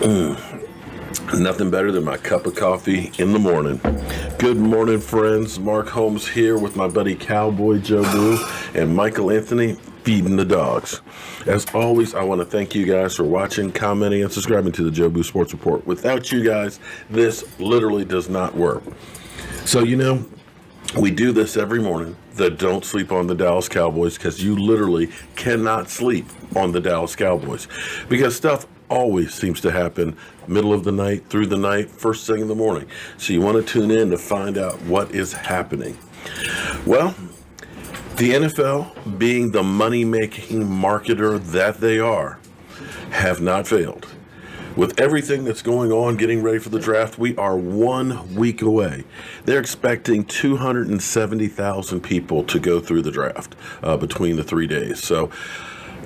Nothing better than my cup of coffee in the morning. Good morning, friends. Mark Holmes here with my buddy CowboyJobu and Michael Anthony feeding the dogs. As always, I want to thank you guys for watching, commenting, and subscribing to the Jobu Sports Report. Without you guys, this literally does not work. So, we do this every morning. Don't sleep on the Dallas Cowboys, because you literally cannot sleep on the Dallas Cowboys, because stuff always seems to happen middle of the night, through the night, first thing in the morning. So you want to tune in to find out what is happening. Well, the NFL, being the money-making marketer that they are, have not failed. With everything that's going on, getting ready for the draft, we are 1 week away. They're expecting 270,000 people to go through the draft between the 3 days. So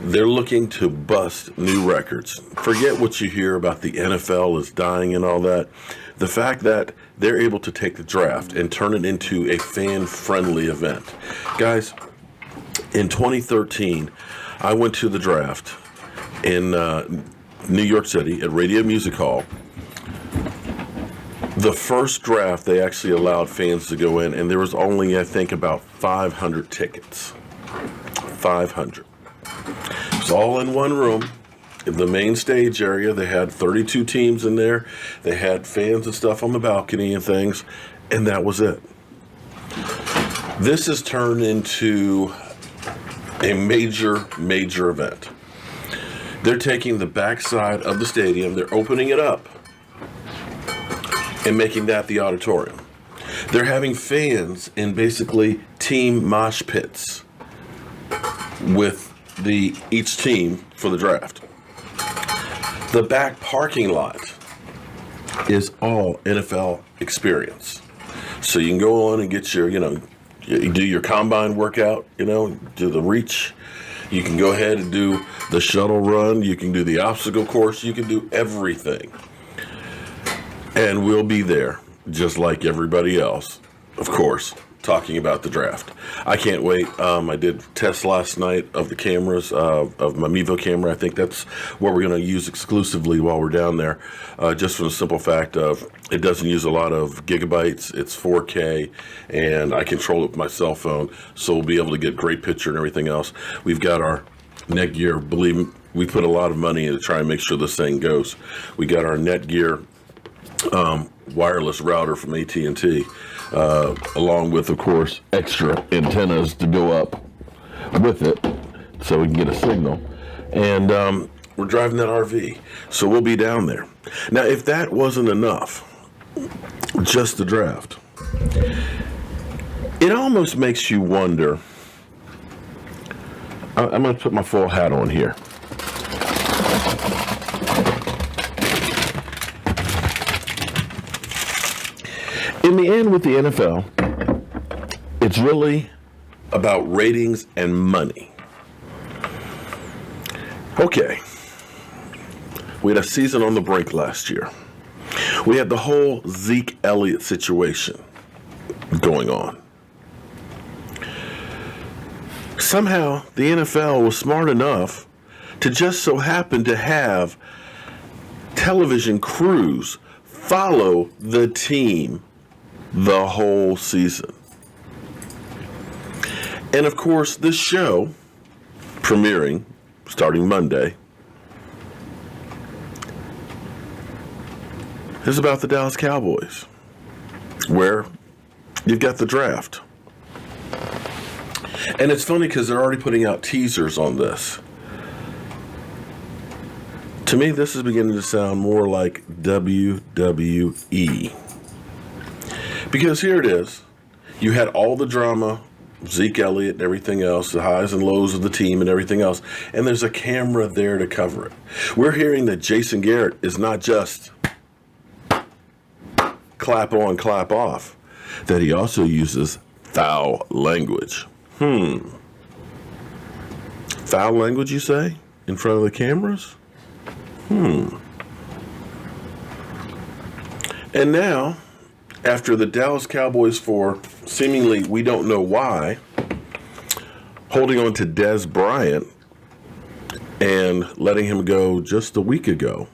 they're looking to bust new records. Forget what you hear about the NFL is dying and all that. The fact that they're able to take the draft and turn it into a fan-friendly event. Guys, in 2013, I went to the draft in New York City at Radio Music Hall. The first draft, they actually allowed fans to go in, and there was only, I think, about 500 tickets. 500. It was all in one room. In the main stage area, they had 32 teams in there. They had fans and stuff on the balcony and things, and that was it. This has turned into a major, major event. They're taking the backside of the stadium, they're opening it up and making that the auditorium. They're having fans in basically team mosh pits with each team for the draft. The back parking lot is all NFL experience. So you can go on and get your, you do your combine workout, do the reach. You can go ahead and do the shuttle run. You can do the obstacle course. You can do everything. And we'll be there, just like everybody else, of course, talking about the draft. I can't wait. I did tests last night of the cameras, of my Mevo camera. I think that's what we're going to use exclusively while we're down there, just for the simple fact of it doesn't use a lot of gigabytes. It's 4K, and I control it with my cell phone, so we'll be able to get great picture and everything else. We've got our Netgear. Believe me, we put a lot of money in to try and make sure this thing goes. We got our Netgear wireless router from AT&T, along with, of course, extra antennas to go up with it so we can get a signal. And we're driving that RV, so we'll be down there. Now, if that wasn't enough, just the draft, it almost makes you wonder. I'm going to put my full hat on here. In the end, with the NFL, it's really about ratings and money. Okay. We had a season on the brink last year. We had the whole Zeke Elliott situation going on. Somehow, the NFL was smart enough to just so happen to have television crews follow the team the whole season. And of course, this show, premiering starting Monday, is about the Dallas Cowboys, where you've got the draft. And it's funny because they're already putting out teasers on this. To me, this is beginning to sound more like WWE. Because here it is. You had all the drama, Zeke Elliott and everything else, the highs and lows of the team and everything else, and there's a camera there to cover it. We're hearing that Jason Garrett is not just clap on, clap off, that he also uses foul language. Foul language, you say? In front of the cameras? And now, after the Dallas Cowboys, for seemingly we don't know why, holding on to Dez Bryant and letting him go just a week ago,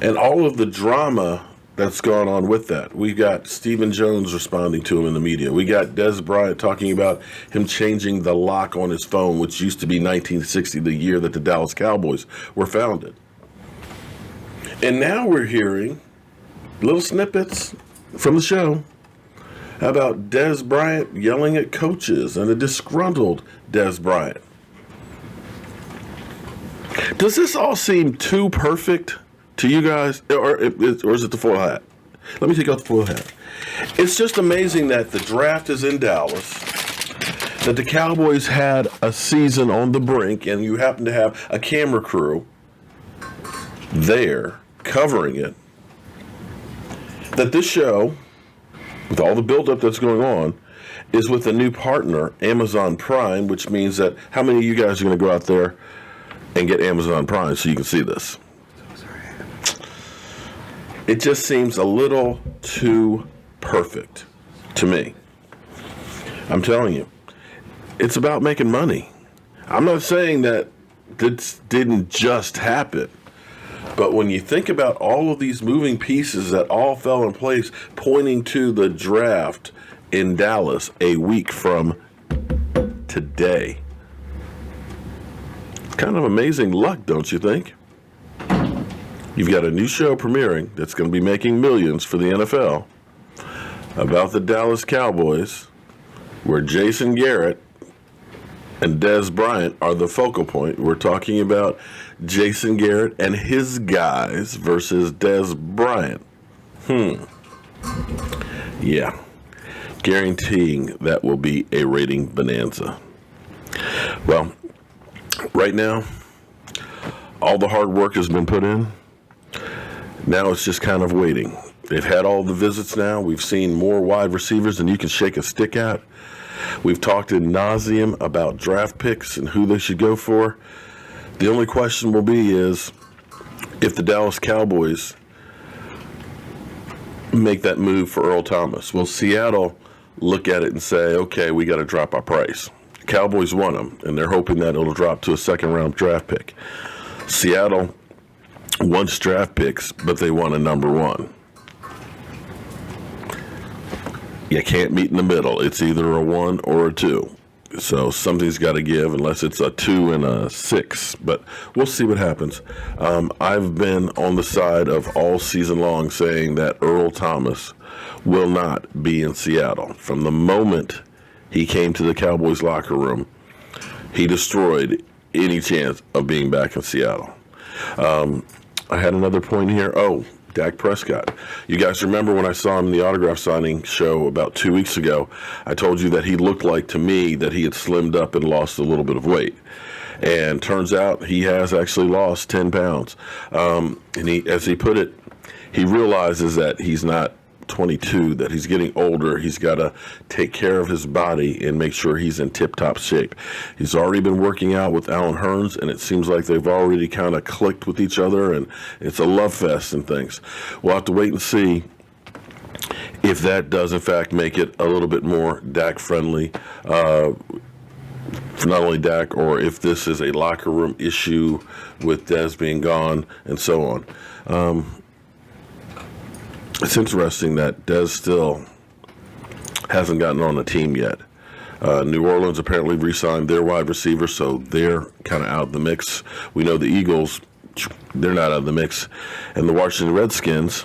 And all of the drama that's gone on with that. We got Stephen Jones responding to him in the media. We got Des Bryant talking about him changing the lock on his phone, which used to be 1960, the year that the Dallas Cowboys were founded. And now we're hearing little snippets from the show about Des Bryant yelling at coaches and a disgruntled Des Bryant. Does this all seem too perfect to you guys, or is it the full hat? Let me take out the full hat. It's just amazing that the draft is in Dallas, that the Cowboys had a season on the brink, and you happen to have a camera crew there covering it, that this show, with all the buildup that's going on, is with a new partner, Amazon Prime, which means that how many of you guys are going to go out there and get Amazon Prime so you can see this? It just seems a little too perfect to me. I'm telling you, it's about making money. I'm not saying that this didn't just happen, but when you think about all of these moving pieces that all fell in place, pointing to the draft in Dallas a week from today, it's kind of amazing luck, don't you think? You've got a new show premiering that's going to be making millions for the NFL about the Dallas Cowboys, where Jason Garrett and Des Bryant are the focal point. We're talking about Jason Garrett and his guys versus Des Bryant. Yeah. Guaranteeing that will be a rating bonanza. Well, right now, all the hard work has been put in. Now it's just kind of waiting. They've had all the visits now. We've seen more wide receivers than you can shake a stick at. We've talked ad nauseum about draft picks and who they should go for. The only question will be is if the Dallas Cowboys make that move for Earl Thomas. Will Seattle look at it and say, okay, we got to drop our price? Cowboys want him, and they're hoping that it'll drop to a second-round draft pick. Seattle wants draft picks, but they want a number one. You can't meet in the middle. It's either a 1 or a 2. So something's got to give, unless it's a 2 and a 6. But we'll see what happens. I've been on the side of all season long saying that Earl Thomas will not be in Seattle. From the moment he came to the Cowboys locker room, he destroyed any chance of being back in Seattle. I had another point here. Oh, Dak Prescott. You guys remember when I saw him in the autograph signing show about 2 weeks ago, I told you that he looked like, to me, that he had slimmed up and lost a little bit of weight. And turns out he has actually lost 10 pounds. And he, as he put it, he realizes that he's not 22, that he's getting older. He's got to take care of his body and make sure he's in tip-top shape. He's already been working out with Alan Hearns, and it seems like they've already kind of clicked with each other, and it's a love fest and things. We'll have to wait and see if that does, in fact, make it a little bit more Dak-friendly for not only Dak, or if this is a locker room issue with Dez being gone and so on. It's interesting that Dez still hasn't gotten on the team yet. New Orleans apparently re-signed their wide receiver, so they're kind of out of the mix. We know the Eagles, they're not out of the mix. And the Washington Redskins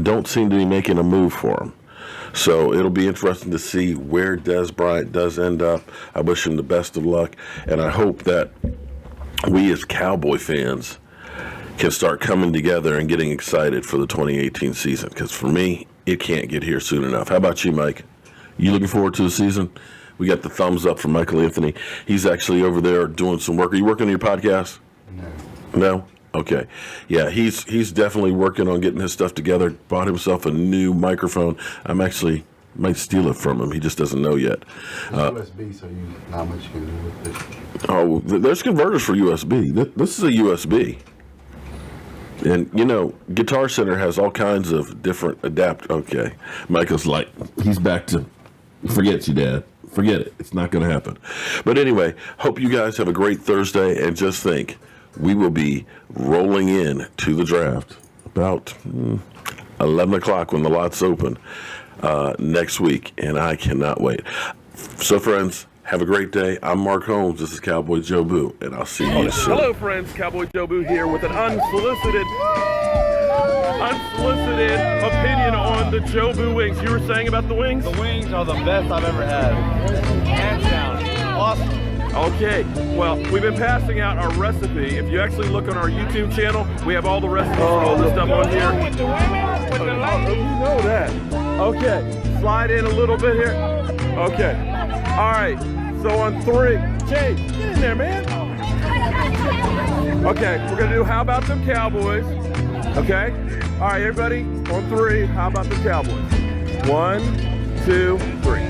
don't seem to be making a move for him. So it'll be interesting to see where Des Bryant does end up. I wish him the best of luck, and I hope that we as Cowboy fans can start coming together and getting excited for the 2018 season, because for me, it can't get here soon enough. How about you, Mike? You looking forward to the season? We got the thumbs up from Michael Anthony. He's actually over there doing some work. Are you working on your podcast? No? Okay. Yeah, he's definitely working on getting his stuff together. Bought himself a new microphone. I'm actually might steal it from him. He just doesn't know yet. It's USB, so not much you can do with it. Oh, there's converters for USB. This is a USB. And, you know, Guitar Center has all kinds of different Okay. Michael's like, he's back to, forget you, Dad. Forget it. It's not going to happen. But anyway, hope you guys have a great Thursday. And just think, we will be rolling in to the draft about 11 o'clock when the lots open next week, and I cannot wait. So, friends, have a great day. I'm Mark Holmes. This is CowboyJobu, and I'll see you soon. Hello, friends. CowboyJobu here with an unsolicited opinion on the Jobu wings. You were saying about the wings? The wings are the best I've ever had. Hands down. Awesome. Okay, well, we've been passing out our recipe. If you actually look on our YouTube channel, we have all the recipes for all this stuff on here. With the women, with the ladies. You know that. Okay, slide in a little bit here. Okay, all right, so on 3. Jay, get in there, man. Okay, we're gonna do How About Them Cowboys. Okay, all right, everybody, on 3, How About Them Cowboys? 1, 2, 3.